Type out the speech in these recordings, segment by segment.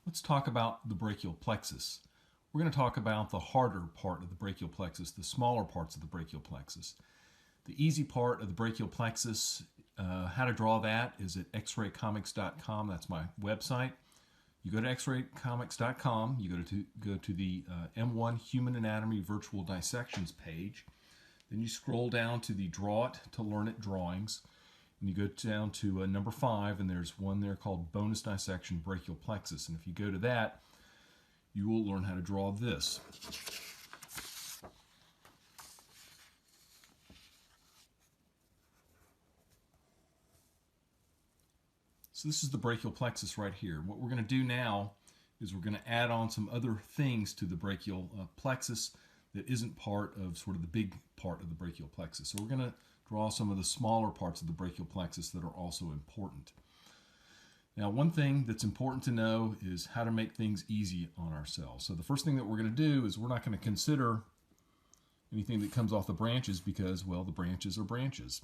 Let's talk about the brachial plexus. We're going to talk about the harder part of the brachial plexus, the smaller parts of the brachial plexus. The easy part of the brachial plexus, how to draw that is at xraycomics.com. That's my website. You go to xraycomics.com, you go to the M1 Human Anatomy Virtual Dissections page. Then you scroll down to the Draw It to Learn It drawings. And you go down to number 5, and there's one there called Bonus Dissection Brachial Plexus. And if you go to that, you will learn how to draw this. So this is the brachial plexus right here. What we're going to do now is we're going to add on some other things to the brachial plexus that isn't part of sort of the big part of the brachial plexus. So we're going to draw some of the smaller parts of the brachial plexus that are also important. Now, one thing that's important to know is how to make things easy on ourselves. So the first thing that we're going to do is we're not going to consider anything that comes off the branches because, well, the branches are branches.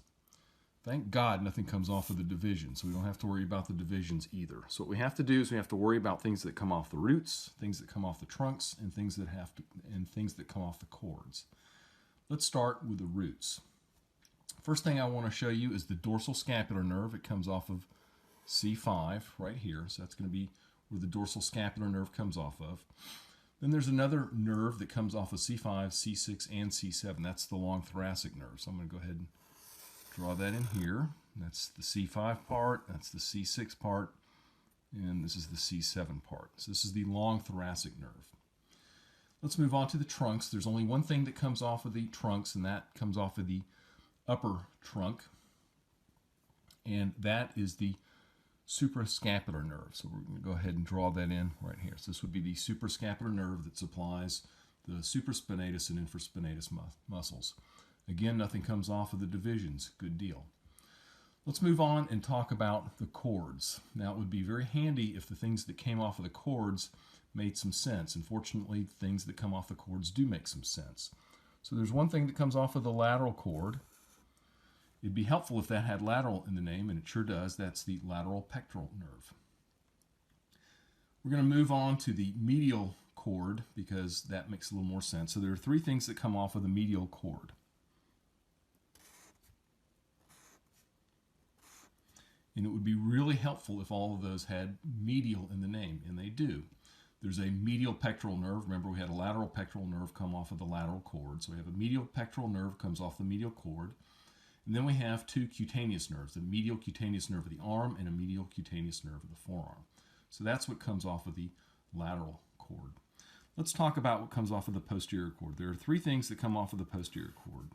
Thank God nothing comes off of the division, so we don't have to worry about the divisions either. So what we have to do is we have to worry about things that come off the roots, things that come off the trunks, and things that come off the cords. Let's start with the roots. First thing I want to show you is the dorsal scapular nerve. It comes off of C5 right here, so that's going to be where the dorsal scapular nerve comes off of. Then there's another nerve that comes off of C5, C6, and C7. That's the long thoracic nerve. So I'm going to go ahead and draw that in here. That's the C5 part, that's the C6 part, and this is the C7 part. So this is the long thoracic nerve. Let's move on to the trunks. There's only one thing that comes off of the trunks, and that comes off of the upper trunk, and that is the suprascapular nerve. So we're going to go ahead and draw that in right here. So this would be the suprascapular nerve that supplies the supraspinatus and infraspinatus muscles. Again, nothing comes off of the divisions. Good deal. Let's move on and talk about the cords. Now, it would be very handy if the things that came off of the cords made some sense. Unfortunately, things that come off the cords do make some sense. So there's one thing that comes off of the lateral cord. It'd be helpful if that had lateral in the name, and it sure does. That's the lateral pectoral nerve. We're going to move on to the medial cord because that makes a little more sense. So there are three things that come off of the medial cord. And it would be really helpful if all of those had medial in the name, and they do. There's a medial pectoral nerve. Remember, we had a lateral pectoral nerve come off of the lateral cord. So we have a medial pectoral nerve comes off the medial cord. And then we have two cutaneous nerves, a medial cutaneous nerve of the arm and a medial cutaneous nerve of the forearm. So that's what comes off of the lateral cord. Let's talk about what comes off of the posterior cord. There are three things that come off of the posterior cord.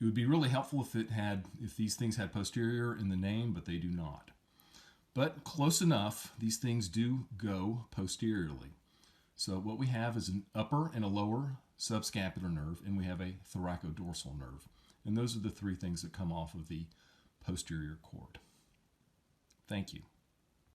It would be really helpful if these things had posterior in the name, but they do not. But close enough, these things do go posteriorly. So what we have is an upper and a lower subscapular nerve, and we have a thoracodorsal nerve. And those are the three things that come off of the posterior cord. Thank you.